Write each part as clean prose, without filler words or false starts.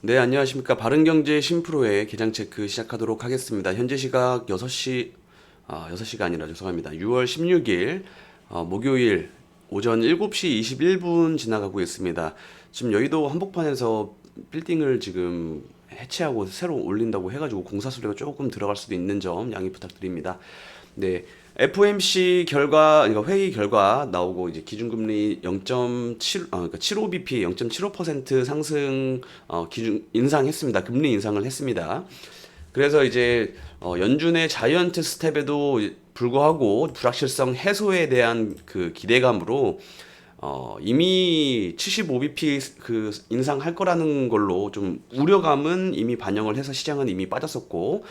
네, 안녕하십니까. 바른경제 심프로의 계장 체크 시작하도록 하겠습니다. 현재 시각 6시, 6시가 아니라 죄송합니다. 6월 16일, 목요일 오전 7시 21분 지나가고 있습니다. 지금 여의도 한복판에서 빌딩을 지금 해체하고 새로 올린다고 해가지고 공사 소리가 조금 들어갈 수도 있는 점 양해 부탁드립니다. 네. FOMC 결과, 그러니까 회의 결과 나오고 이제 기준금리 0.7, 그러니까 75bp 0.75% 상승, 기준 인상했습니다. 금리 인상을 했습니다. 그래서 이제 연준의 자이언트 스텝에도 불구하고 불확실성 해소에 대한 그 기대감으로 이미 75bp 그 인상할 거라는 걸로 좀 우려감은 이미 반영을 해서 시장은 이미 빠졌었고,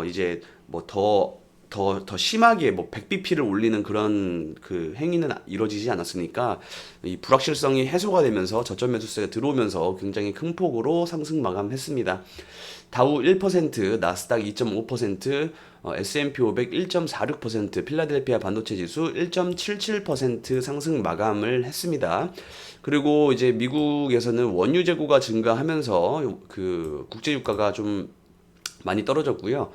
이제 뭐 더 심하게 뭐 100bp를 올리는 그런 그 행위는 이루어지지 않았으니까 이 불확실성이 해소가 되면서 저점 매수세가 들어오면서 굉장히 큰 폭으로 상승 마감했습니다. 다우 1%, 나스닥 2.5%, S&P 500 1.46%, 필라델피아 반도체 지수 1.77% 상승 마감을 했습니다. 그리고 이제 미국에서는 원유 재고가 증가하면서 그 국제 유가가 좀 많이 떨어졌고요.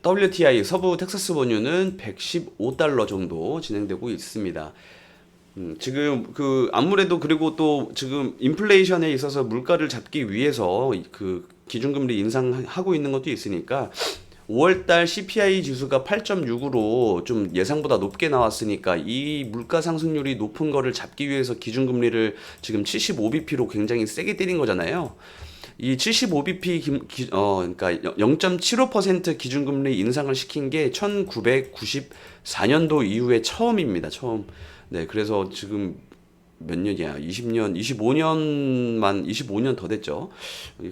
WTI 서부 텍사스 원유는 115달러 정도 진행되고 있습니다. 지금 그 아무래도 그리고 또 지금 인플레이션에 있어서 물가를 잡기 위해서 그 기준금리 인상하고 있는 것도 있으니까 5월달 CPI 지수가 8.6으로 좀 예상보다 높게 나왔으니까 이 물가 상승률이 높은 거를 잡기 위해서 기준금리를 지금 75bp로 굉장히 세게 때린 거잖아요. 이 75bp 그러니까 0.75% 기준금리 인상을 시킨 게 1994년도 이후에 처음입니다. 처음. 네, 그래서 지금 몇 년이야? 20년, 25년 더 됐죠.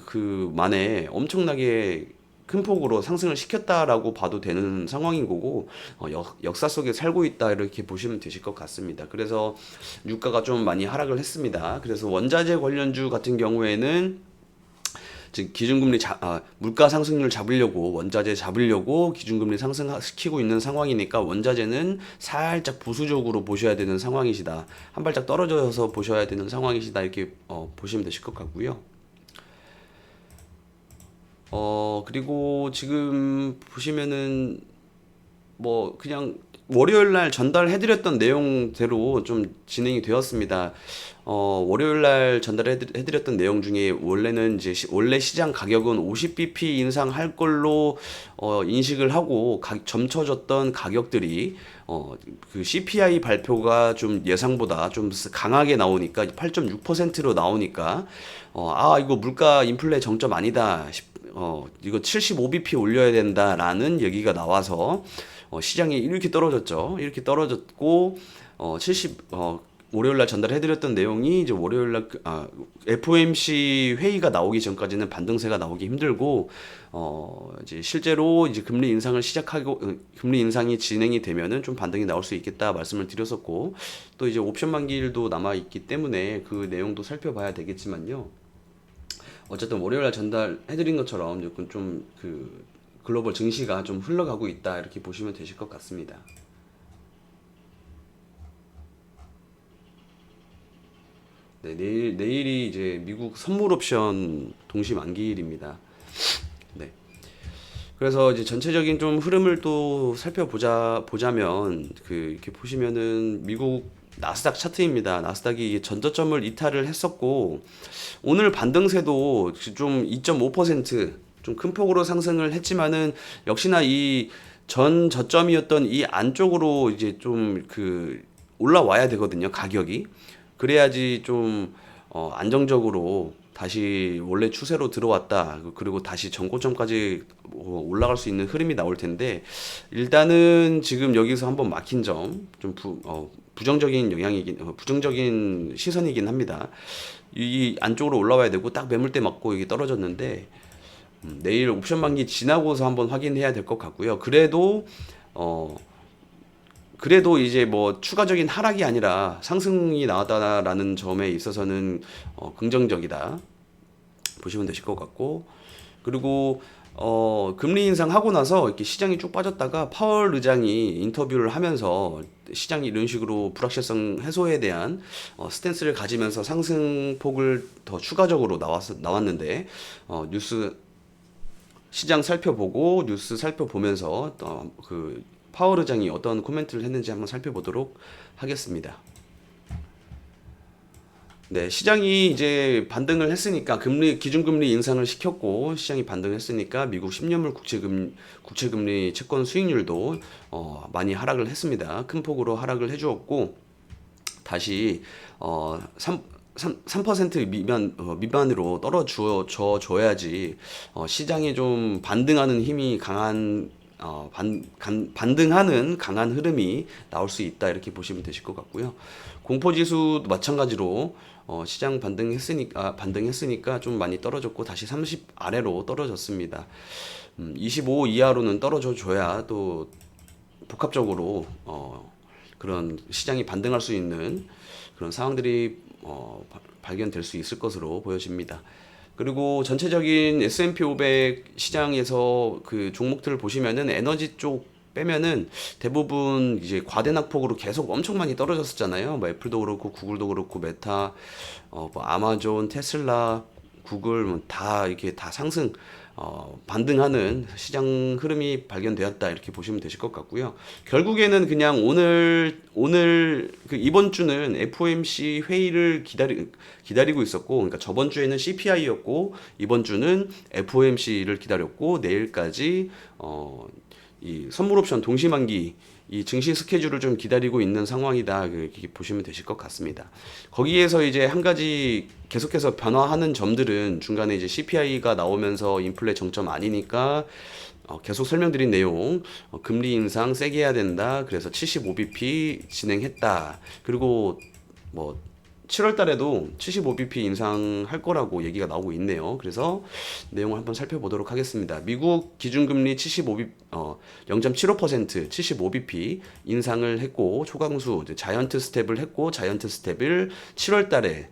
그 만에 엄청나게 큰 폭으로 상승을 시켰다라고 봐도 되는 상황인 거고, 역사 속에 살고 있다 이렇게 보시면 되실 것 같습니다. 그래서 유가가 좀 많이 하락을 했습니다. 그래서 원자재 관련주 같은 경우에는 즉 물가 상승률 잡으려고 원자재 잡으려고 기준금리 상승시키고 있는 상황이니까 원자재는 살짝 보수적으로 보셔야 되는 상황이시다. 한 발짝 떨어져서 보셔야 되는 상황이시다. 이렇게 보시면 되실 것 같고요. 그리고 지금 보시면은 뭐 그냥 월요일 날 전달해드렸던 내용대로 좀 진행이 되었습니다. 월요일 날 전달해드렸던 내용 중에 원래는 이제 원래 시장 가격은 50bp 인상할 걸로 인식을 하고 점쳐졌던 가격들이 그 CPI 발표가 좀 예상보다 좀 강하게 나오니까 8.6%로 나오니까 이거 물가 인플레 정점 아니다. 이거 75bp 올려야 된다라는 얘기가 나와서 시장이 이렇게 떨어졌죠. 이렇게 떨어졌고 월요일날 전달해드렸던 내용이 이제 월요일날 FOMC 회의가 나오기 전까지는 반등세가 나오기 힘들고 이제 실제로 이제 금리 인상을 시작하고 금리 인상이 진행이 되면은 좀 반등이 나올 수 있겠다 말씀을 드렸었고 또 이제 옵션 만기일도 남아 있기 때문에 그 내용도 살펴봐야 되겠지만요. 어쨌든 월요일날 전달해드린 것처럼 좀 그 글로벌 증시가 좀 흘러가고 있다 이렇게 보시면 되실 것 같습니다. 네, 내일이 이제 미국 선물 옵션 동시 만기일입니다. 네. 그래서 이제 전체적인 좀 흐름을 또 보자면 이렇게 보시면은 미국 나스닥 차트입니다. 나스닥이 전저점을 이탈을 했었고 오늘 반등세도 좀 2.5% 좀 큰 폭으로 상승을 했지만은 역시나 이 전 저점이었던 이 안쪽으로 이제 좀 올라와야 되거든요. 가격이. 그래야지 좀 안정적으로 다시 원래 추세로 들어왔다. 그리고 다시 전고점까지 올라갈 수 있는 흐름이 나올 텐데 일단은 지금 여기서 한번 막힌 점 좀 부정적인 시선이긴 합니다. 이 안쪽으로 올라와야 되고 딱 매물대 맞고 이게 떨어졌는데 내일 옵션 만기 지나고서 한번 확인해야 될 것 같고요. 그래도 이제 뭐 추가적인 하락이 아니라 상승이 나왔다라는 점에 있어서는 긍정적이다 보시면 되실 것 같고 그리고 금리 인상하고 나서 이렇게 시장이 쭉 빠졌다가 파월 의장이 인터뷰를 하면서 시장이 이런 식으로 불확실성 해소에 대한 스탠스를 가지면서 상승폭을 더 추가적으로 나왔는데 뉴스 시장 살펴보고 뉴스 살펴보면서 그 파월 의장이 어떤 코멘트를 했는지 한번 살펴보도록 하겠습니다. 네, 시장이 이제 반등을 했으니까 기준금리 인상을 시켰고 시장이 반등했으니까 미국 10년물 국채금리 채권 수익률도 많이 하락을 했습니다. 큰 폭으로 하락을 해주었고 다시 3% 미만으로 떨어져 줘야지 시장에 좀 반등하는 힘이 강한 반등하는 강한 흐름이 나올 수 있다 이렇게 보시면 되실 것 같고요. 공포지수도 마찬가지로 시장 반등했으니까 좀 많이 떨어졌고 다시 30 아래로 떨어졌습니다. 25 이하로는 떨어져 줘야 또 복합적으로 그런 시장이 반등할 수 있는 그런 상황들이 발견될 수 있을 것으로 보여집니다. 그리고 전체적인 S&P 500 시장에서 그 종목들을 보시면은 에너지 쪽 빼면은 대부분 이제 과대낙폭으로 계속 엄청 많이 떨어졌었잖아요. 뭐 애플도 그렇고 구글도 그렇고 메타, 뭐 아마존, 테슬라, 구글 뭐 다 이렇게 다 상승 반등하는 시장 흐름이 발견되었다 이렇게 보시면 되실 것 같고요. 결국에는 그냥 오늘 그 이번 주는 FOMC 회의를 기다리고 있었고, 그러니까 저번 주에는 CPI였고 이번 주는 FOMC를 기다렸고 내일까지 이 선물 옵션 동시만기 이 증시 스케줄을 좀 기다리고 있는 상황이다 이렇게 보시면 되실 것 같습니다. 거기에서 이제 한 가지 계속해서 변화하는 점들은 중간에 이제 CPI가 나오면서 인플레 정점 아니니까 계속 설명드린 내용 금리 인상 세게 해야 된다. 그래서 75bp 진행했다. 그리고 뭐 7월 달에도 75bp 인상할 거라고 얘기가 나오고 있네요. 그래서 내용을 한번 살펴보도록 하겠습니다. 미국 기준금리 0.75% 75bp 인상을 했고 초강수 자이언트 스텝을 했고 자이언트 스텝을 7월 달에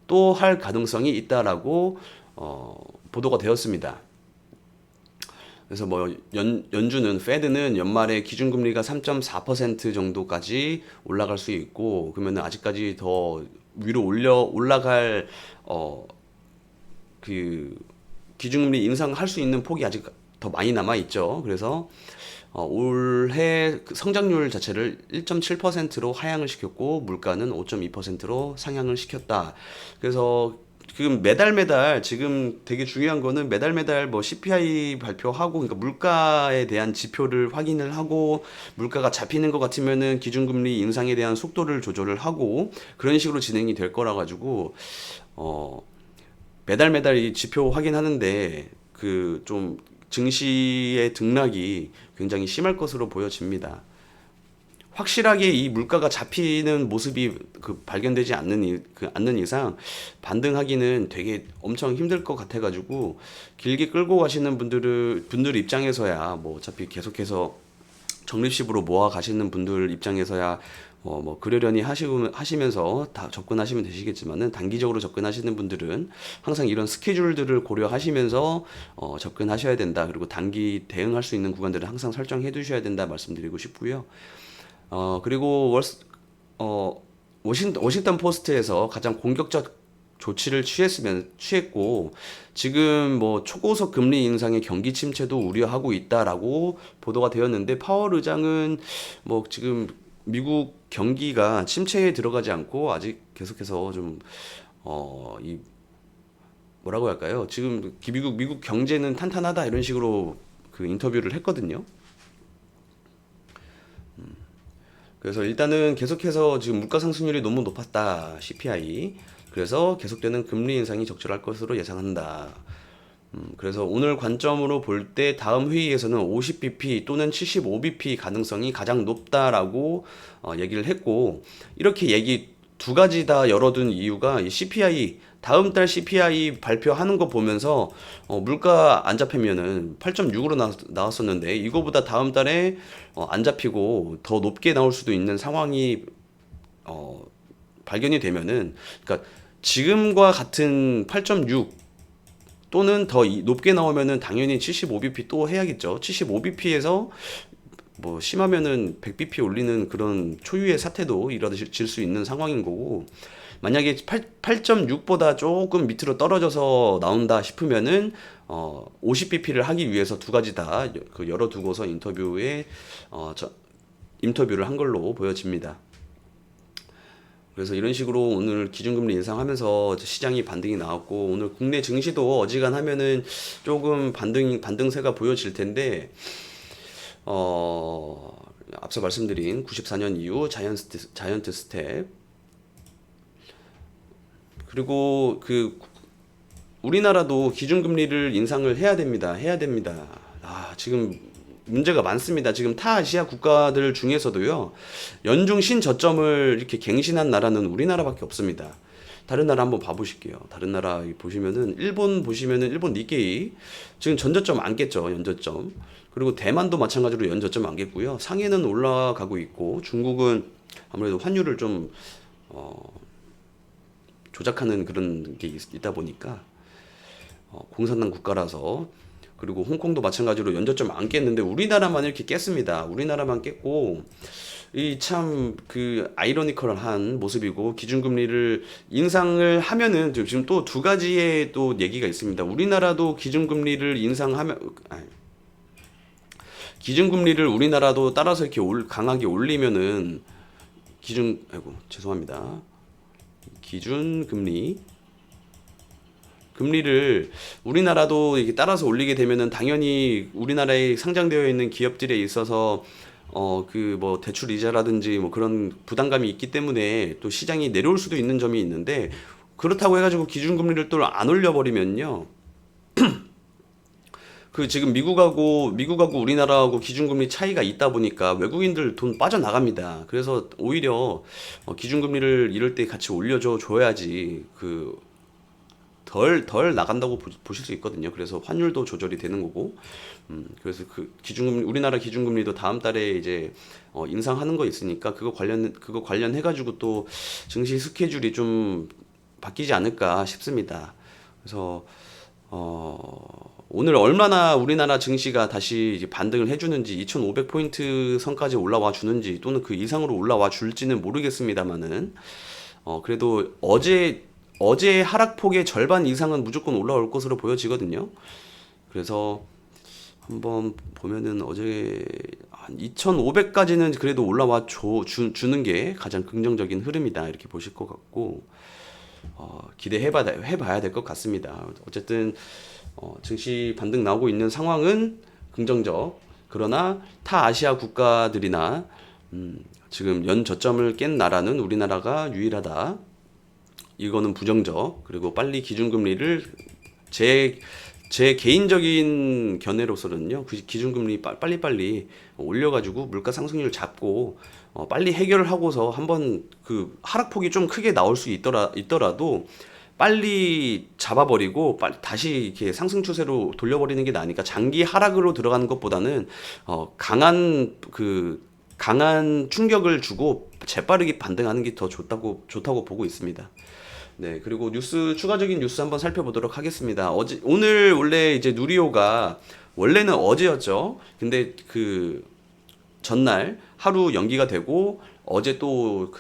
또 할 가능성이 있다라고 보도가 되었습니다. 그래서 뭐 연준은 페드는 연말에 기준금리가 3.4% 정도까지 올라갈 수 있고 그러면 아직까지 더 위로 올라갈 그 기준금리 인상할 수 있는 폭이 아직 더 많이 남아 있죠. 그래서 올해 그 성장률 자체를 1.7%로 하향을 시켰고 물가는 5.2%로 상향을 시켰다. 그래서 지금 매달 지금 되게 중요한 거는 매달 뭐 CPI 발표하고 그러니까 물가에 대한 지표를 확인을 하고 물가가 잡히는 것 같으면은 기준금리 인상에 대한 속도를 조절을 하고 그런 식으로 진행이 될 거라 가지고 매달 이 지표 확인하는데 그 좀 증시의 등락이 굉장히 심할 것으로 보여집니다. 확실하게 이 물가가 잡히는 모습이 발견되지 않는 이상 반등하기는 되게 엄청 힘들 것 같아가지고 길게 끌고 가시는 분들 입장에서야 뭐 어차피 계속해서 적립식으로 모아 가시는 분들 입장에서야 뭐 그러려니 하시면서 다 접근하시면 되시겠지만은 단기적으로 접근하시는 분들은 항상 이런 스케줄들을 고려하시면서 접근하셔야 된다. 그리고 단기 대응할 수 있는 구간들을 항상 설정해 두셔야 된다 말씀드리고 싶고요. 그리고 워싱턴 포스트에서 가장 공격적 조치를 취했고 지금 뭐 초고속 금리 인상의 경기 침체도 우려하고 있다라고 보도가 되었는데 파월 의장은 뭐 지금 미국 경기가 침체에 들어가지 않고 아직 계속해서 좀 이 뭐라고 할까요? 지금 미국 경제는 탄탄하다 이런 식으로 그 인터뷰를 했거든요. 그래서 일단은 계속해서 지금 물가 상승률이 너무 높았다. CPI. 그래서 계속되는 금리 인상이 적절할 것으로 예상한다. 그래서 오늘 관점으로 볼 때 다음 회의에서는 50bp 또는 75bp 가능성이 가장 높다라고 얘기를 했고 이렇게 두 가지 다 열어둔 이유가 이 CPI 다음 달 CPI 발표하는 거 보면서 물가 안 잡히면은 8.6으로 나왔었는데 이거보다 다음 달에 안 잡히고 더 높게 나올 수도 있는 상황이 발견이 되면은 그러니까 지금과 같은 8.6 또는 더 높게 나오면은 당연히 75bp 또 해야겠죠. 75bp에서 뭐 심하면은 100bp 올리는 그런 초유의 사태도 이뤄질 수 있는 상황인 거고, 만약에 8.6보다 조금 밑으로 떨어져서 나온다 싶으면은 50bp를 하기 위해서 두 가지 다 열어두고서 인터뷰를 한 걸로 보여집니다. 그래서 이런 식으로 오늘 기준금리 인상하면서 시장이 반등이 나왔고, 오늘 국내 증시도 어지간하면은 조금 반등세가 보여질 텐데, 앞서 말씀드린 94년 이후 자이언트 스텝, 그리고 우리나라도 기준금리를 인상을 해야 됩니다. 지금 문제가 많습니다. 지금 타 아시아 국가들 중에서도요, 연중 신저점을 이렇게 갱신한 나라는 우리나라밖에 없습니다. 다른 나라 한번 봐보실게요. 다른 나라 보시면은, 일본 보시면은, 일본 니케이 지금 전저점 안 깼죠. 연저점. 그리고 대만도 마찬가지로 연저점 안 깼고요. 상해는 올라가고 있고, 중국은 아무래도 환율을 좀 조작하는 그런 게 있다 보니까 공산당 국가라서. 그리고 홍콩도 마찬가지로 연저점 안 깼는데 우리나라만 이렇게 깼습니다. 우리나라만 깼고, 이 참 아이러니컬한 모습이고, 기준금리를 인상을 하면은 지금 또 두 가지의 또 얘기가 있습니다. 우리나라도 기준금리를 기준금리를 우리나라도 따라서 이렇게 강하게 올리면은 금리를 우리나라도 이렇게 따라서 올리게 되면은 당연히 우리나라에 상장되어 있는 기업들에 있어서 뭐 대출 이자라든지 뭐 그런 부담감이 있기 때문에 또 시장이 내려올 수도 있는 점이 있는데, 그렇다고 해가지고 기준금리를 또 안 올려버리면요, 지금 미국하고 우리나라하고 기준금리 차이가 있다 보니까 외국인들 돈 빠져나갑니다. 그래서 오히려 기준금리를 이럴 때 같이 올려줘야지 덜 나간다고 보실 수 있거든요. 그래서 환율도 조절이 되는 거고, 그래서 우리나라 기준금리도 다음 달에 이제 인상하는 거 있으니까 그거 관련해 가지고 또 증시 스케줄이 좀 바뀌지 않을까 싶습니다. 그래서 오늘 얼마나 우리나라 증시가 다시 이제 반등을 해주는지, 2,500포인트 선까지 올라와 주는지 또는 그 이상으로 올라와 줄지는 모르겠습니다만은, 그래도 어제 하락폭의 절반 이상은 무조건 올라올 것으로 보여지거든요. 그래서 한번 보면은 어제 한 2,500까지는 그래도 올라와 주는 게 가장 긍정적인 흐름이다, 이렇게 보실 것 같고, 기대해봐야 될 것 같습니다. 어쨌든 증시 반등 나오고 있는 상황은 긍정적. 그러나 타 아시아 국가들이나 지금 연저점을 깬 나라는 우리나라가 유일하다, 이거는 부정적. 그리고 빨리 기준금리를 제 개인적인 견해로서는요, 그 기준금리 빨리 올려가지고 물가 상승률 잡고 빨리 해결을 하고서 한번 하락폭이 좀 크게 나올 수 있더라도 빨리 잡아버리고 다시 이렇게 상승 추세로 돌려버리는 게 나으니까, 장기 하락으로 들어가는 것보다는 강한 충격을 주고 재빠르게 반등하는 게 더 좋다고 보고 있습니다. 네, 그리고 추가적인 뉴스 한번 살펴보도록 하겠습니다. 오늘 원래 이제 누리호가 원래는 어제였죠. 근데 전날 하루 연기가 되고, 어제 또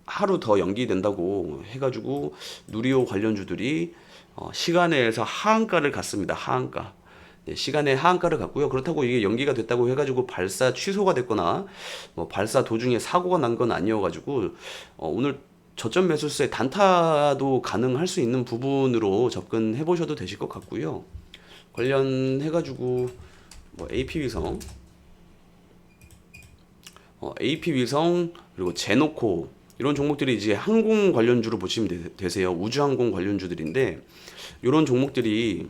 하루 더 연기된다고 해가지고 누리호 관련주들이 시간에서 하한가를 갔습니다. 하한가. 네, 시간에 하한가를 갔고요. 그렇다고 이게 연기가 됐다고 해가지고 발사 취소가 됐거나 뭐 발사 도중에 사고가 난 건 아니어가지고 오늘 저점 매수세 단타도 가능할 수 있는 부분으로 접근해 보셔도 되실 것 같고요. 관련해가지고 뭐 AP 위성 그리고 제노코, 이런 종목들이 이제 항공 관련주로 보시면 되세요. 우주항공 관련주들인데, 이런 종목들이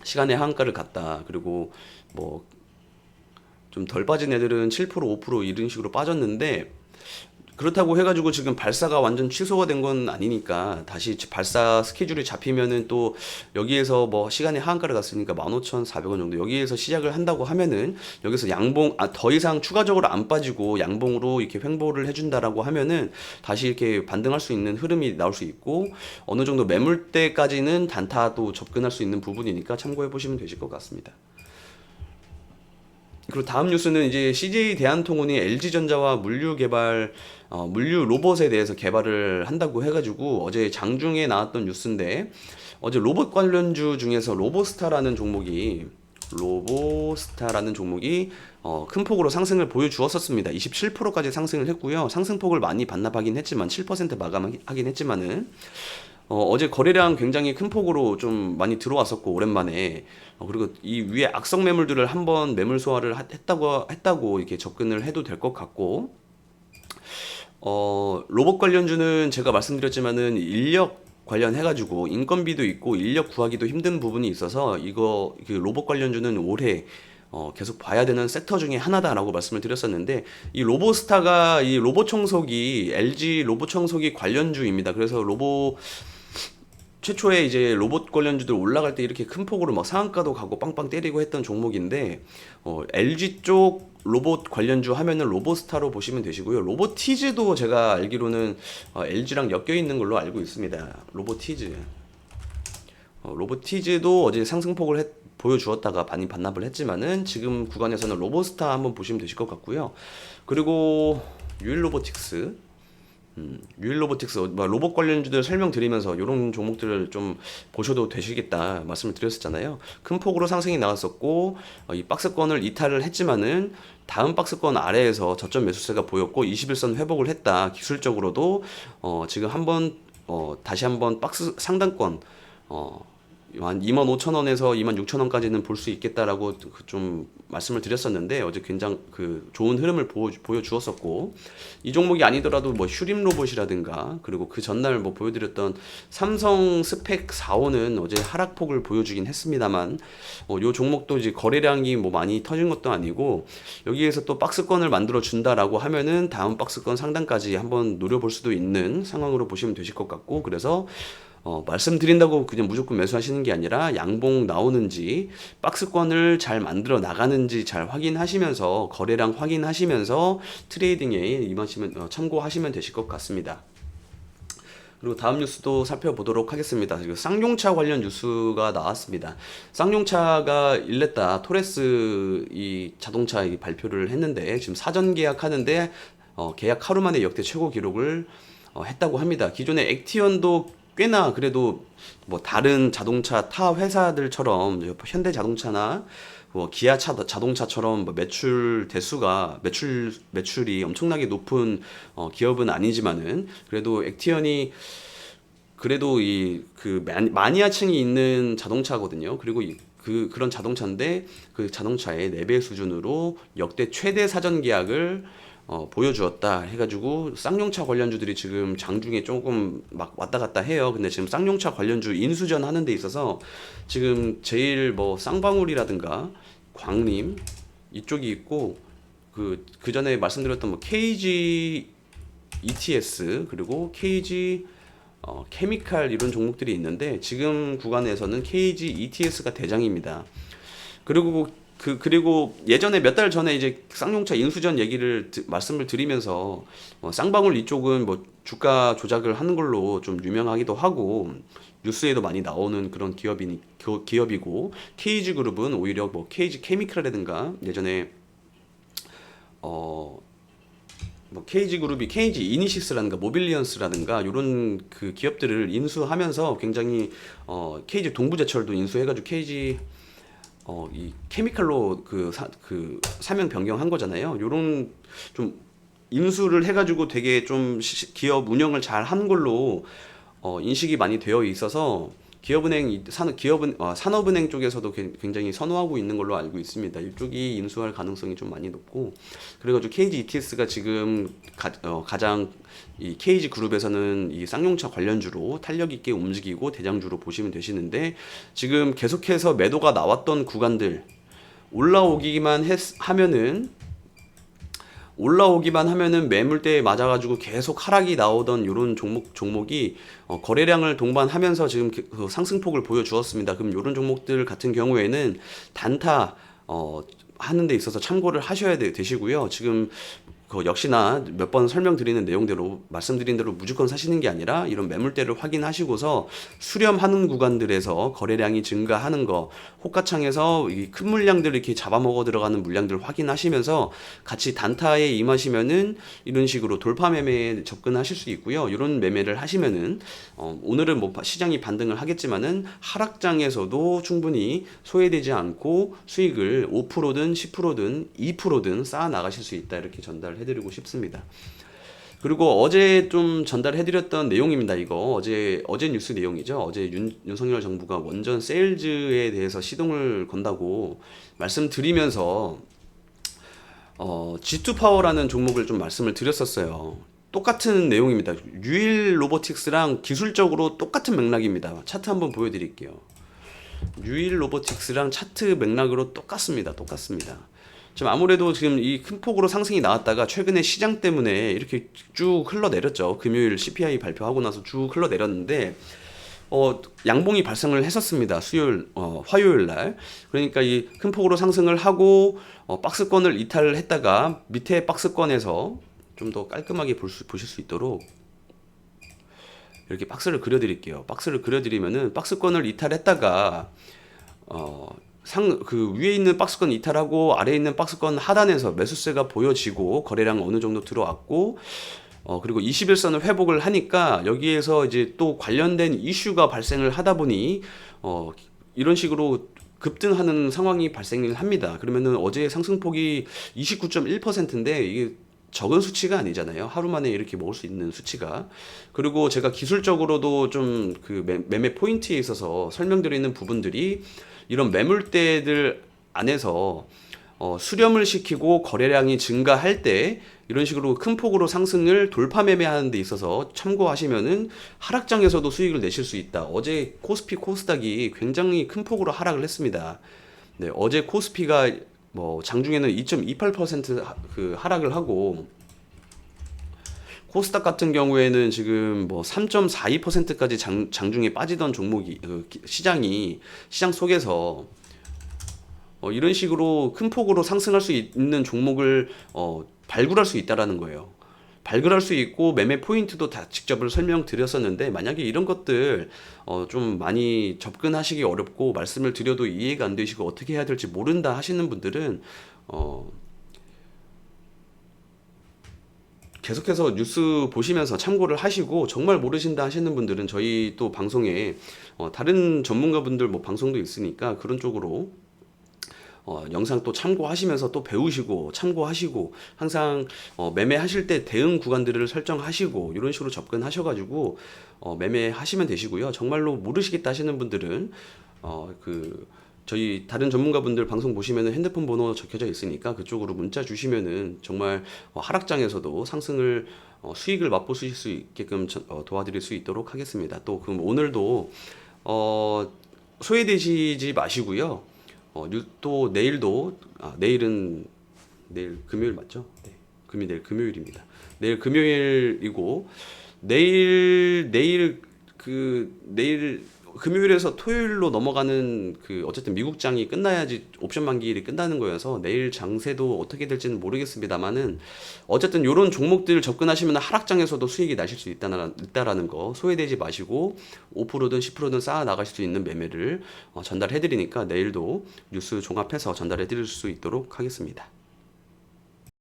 시간에 하한가를 갔다. 그리고 뭐 좀 덜 빠진 애들은 7%, 5% 이런 식으로 빠졌는데, 그렇다고 해가지고 지금 발사가 완전 취소가 된 건 아니니까 다시 발사 스케줄이 잡히면은 또 여기에서 뭐 시간에 하한가를 갔으니까 15,400원 정도 여기에서 시작을 한다고 하면은, 여기서 더 이상 추가적으로 안 빠지고 양봉으로 이렇게 횡보를 해준다라고 하면은 다시 이렇게 반등할 수 있는 흐름이 나올 수 있고, 어느 정도 매물대까지는 단타도 접근할 수 있는 부분이니까 참고해 보시면 되실 것 같습니다. 그리고 다음 뉴스는 이제 CJ 대한통운이 LG전자와 물류 로봇에 대해서 개발을 한다고 해가지고 어제 장중에 나왔던 뉴스인데, 어제 로봇 관련주 중에서 로보스타라는 종목이 큰 폭으로 상승을 보여주었었습니다. 27%까지 상승을 했고요. 상승폭을 많이 반납하긴 했지만 7% 마감하긴 했지만은 어제 거래량 굉장히 큰 폭으로 좀 많이 들어왔었고 오랜만에, 그리고 이 위에 악성 매물들을 한번 매물 소화를 했다고 이렇게 접근을 해도 될 것 같고, 로봇 관련주는 제가 말씀드렸지만은 인력 관련해가지고 인건비도 있고 인력 구하기도 힘든 부분이 있어서 이거 그 로봇 관련주는 올해 계속 봐야 되는 섹터 중에 하나다라고 말씀을 드렸었는데, 이 로보스타가 이 로봇 청소기 LG 로봇 청소기 관련주입니다. 그래서 최초에 이제 로봇 관련주들 올라갈 때 이렇게 큰 폭으로 막 상한가도 가고 빵빵 때리고 했던 종목인데, LG 쪽 로봇 관련주 하면은 로보스타로 보시면 되시고요. 로보티즈도 제가 알기로는 LG랑 엮여 있는 걸로 알고 있습니다. 로보티즈도 어제 상승폭을 보여주었다가 많이 반납을 했지만은 지금 구간에서는 로보스타 한번 보시면 되실 것 같고요. 그리고 유일로보틱스 로봇 관련주들 설명드리면서 이런 종목들을 좀 보셔도 되시겠다 말씀을 드렸었잖아요. 큰 폭으로 상승이 나왔었고, 이 박스권을 이탈을 했지만은 다음 박스권 아래에서 저점 매수세가 보였고 21선 회복을 했다. 기술적으로도 지금 다시 한번 박스 상단권 한 25,000원에서 26,000원까지는 볼 수 있겠다라고 좀 말씀을 드렸었는데, 어제 굉장히 좋은 흐름을 보여주었었고, 이 종목이 아니더라도 뭐 휴림 로봇이라든가, 그리고 그 전날 뭐 보여드렸던 삼성 스펙 4호는 어제 하락폭을 보여주긴 했습니다만, 요 종목도 이제 거래량이 뭐 많이 터진 것도 아니고, 여기에서 또 박스권을 만들어 준다라고 하면은 다음 박스권 상단까지 한번 노려볼 수도 있는 상황으로 보시면 되실 것 같고, 그래서 말씀드린다고 그냥 무조건 매수하시는 게 아니라 양봉 나오는지 박스권을 잘 만들어 나가는지 잘 확인하시면서, 거래량 확인하시면서 트레이딩에 임하시면 참고하시면 되실 것 같습니다. 그리고 다음 뉴스도 살펴보도록 하겠습니다. 지금 쌍용차 관련 뉴스가 나왔습니다. 쌍용차가 일냈다 토레스 이 자동차 발표를 했는데, 지금 사전 계약하는데 계약 하루 만에 역대 최고 기록을 했다고 합니다. 기존의 액티언도 꽤나 그래도 뭐 다른 자동차 타 회사들처럼 현대 자동차나 뭐 기아 자동차처럼 뭐 매출이 엄청나게 높은 기업은 아니지만은, 그래도 액티언이 그래도 마니아층이 있는 자동차거든요. 그리고 그런 자동차인데 그 자동차의 4배 수준으로 역대 최대 사전 계약을 보여주었다 해가지고 쌍용차 관련주들이 지금 장중에 조금 막 왔다 갔다 해요. 근데 지금 쌍용차 관련주 인수전 하는 데 있어서 지금 제일 뭐 쌍방울이라든가 광림 이쪽이 있고, 그 전에 말씀드렸던 뭐 KG ETS 그리고 KG 케미칼 이런 종목들이 있는데, 지금 구간에서는 KG ETS가 대장입니다. 그리고 예전에 몇 달 전에 이제 쌍용차 인수전 말씀을 드리면서 쌍방울 이쪽은 뭐 주가 조작을 하는 걸로 좀 유명하기도 하고 뉴스에도 많이 나오는 그런 기업이고, KG 그룹은 오히려 뭐 KG 케미칼이라든가 예전에 뭐 KG 그룹이 KG 이니시스라든가 모빌리언스라든가 이런 그 기업들을 인수하면서 굉장히 KG 동부제철도 인수해가지고 KG 이 케미칼로 사명 변경한 거잖아요. 요런 좀 인수를 해가지고 되게 좀 기업 운영을 잘 한 걸로 인식이 많이 되어 있어서 산업은행 쪽에서도 굉장히 선호하고 있는 걸로 알고 있습니다. 이쪽이 인수할 가능성이 좀 많이 높고, 그래가지고 KG ETS가 지금 가장 이 KG 그룹에서는 이 쌍용차 관련주로 탄력 있게 움직이고 대장주로 보시면 되시는데, 지금 계속해서 매도가 나왔던 구간들 올라오기만 하면은 매물대에 맞아가지고 계속 하락이 나오던 이런 종목이 거래량을 동반하면서 지금 그 상승폭을 보여주었습니다. 그럼 이런 종목들 같은 경우에는 단타 하는 데 있어서 참고를 하셔야 되시고요. 지금 그 역시나 몇 번 설명드리는 내용대로 말씀드린 대로 무조건 사시는 게 아니라 이런 매물대를 확인하시고서 수렴하는 구간들에서 거래량이 증가하는 거, 호가창에서 이 큰 물량들 이렇게 잡아먹어 들어가는 물량들 확인하시면서 같이 단타에 임하시면은 이런 식으로 돌파 매매에 접근하실 수 있고요. 이런 매매를 하시면은 오늘은 뭐 시장이 반등을 하겠지만은 하락장에서도 충분히 소외되지 않고 수익을 5%든 10%든 2%든 쌓아 나가실 수 있다, 이렇게 전달해드리고 싶습니다. 그리고 어제 좀 전달해드렸던 내용입니다. 이거 어제 뉴스 내용이죠. 어제 윤석열 정부가 원전 세일즈에 대해서 시동을 건다고 말씀드리면서 G2 파워라는 종목을 좀 말씀을 드렸었어요. 똑같은 내용입니다. 유일 로보틱스랑 기술적으로 똑같은 맥락입니다. 차트 한번 보여드릴게요. 유일 로보틱스랑 차트 맥락으로 똑같습니다. 지금 아무래도 지금 이 큰 폭으로 상승이 나왔다가 최근에 시장 때문에 이렇게 쭉 흘러내렸죠. 금요일 CPI 발표하고 나서 쭉 흘러내렸는데 양봉이 발생을 했었습니다. 화요일 날. 그러니까 이 큰 폭으로 상승을 하고 박스권을 이탈을 했다가 밑에 박스권에서 좀 더 깔끔하게 보실 수 있도록 이렇게 박스를 그려드릴게요. 박스를 그려드리면은 박스권을 이탈했다가 그 위에 있는 박스권 이탈하고 아래에 있는 박스권 하단에서 매수세가 보여지고 거래량 어느 정도 들어왔고 그리고 21선을 회복을 하니까 여기에서 이제 또 관련된 이슈가 발생을 하다 보니 이런 식으로 급등하는 상황이 발생을 합니다. 그러면은 어제 상승폭이 29.1%인데 이게 적은 수치가 아니잖아요. 하루 만에 이렇게 먹을 수 있는 수치가. 그리고 제가 기술적으로도 좀 그 매매 포인트에 있어서 설명드리는 부분들이 이런 매물대들 안에서 수렴을 시키고 거래량이 증가할 때 이런 식으로 큰 폭으로 상승을 돌파 매매하는 데 있어서 참고하시면은 하락장에서도 수익을 내실 수 있다. 어제 코스피 코스닥이 굉장히 큰 폭으로 하락을 했습니다. 네, 어제 코스피가 뭐 장중에는 2.28% 그 하락을 하고 코스닥 같은 경우에는 지금 뭐 3.42%까지 장중에 빠지던 종목이 시장 속에서 이런 식으로 큰 폭으로 상승할 수 있는 종목을 발굴할 수 있다라는 거예요. 발굴할 수 있고 매매 포인트도 다 직접 설명드렸었는데 만약에 이런 것들 좀 많이 접근하시기 어렵고 말씀을 드려도 이해가 안 되시고 어떻게 해야 될지 모른다 하시는 분들은 계속해서 뉴스 보시면서 참고를 하시고 정말 모르신다 하시는 분들은 저희 또 방송에 다른 전문가분들 뭐 방송도 있으니까 그런 쪽으로 영상 또 참고하시면서 또 배우시고 참고하시고 항상 매매하실 때 대응 구간들을 설정하시고 이런 식으로 접근하셔가지고 매매하시면 되시고요. 정말로 모르시겠다 하시는 분들은 저희 다른 전문가분들 방송 보시면은 핸드폰 번호 적혀져 있으니까 그쪽으로 문자 주시면은 정말 하락장에서도 상승을 수익을 맛보실 수 있게끔 도와드릴 수 있도록 하겠습니다. 또 그럼 오늘도 소외되시지 마시고요. 또 내일도 내일 금요일 맞죠? 네. 내일 금요일입니다. 내일 금요일이고 내일 금요일에서 토요일로 넘어가는 어쨌든 미국장이 끝나야지 옵션 만기일이 끝나는 거여서 내일 장세도 어떻게 될지는 모르겠습니다만은 어쨌든 이런 종목들 접근하시면 하락장에서도 수익이 나실 수 있다라는 거 소외되지 마시고 5%든 10%든 쌓아 나가실 수 있는 매매를 전달해 드리니까 내일도 뉴스 종합해서 전달해 드릴 수 있도록 하겠습니다.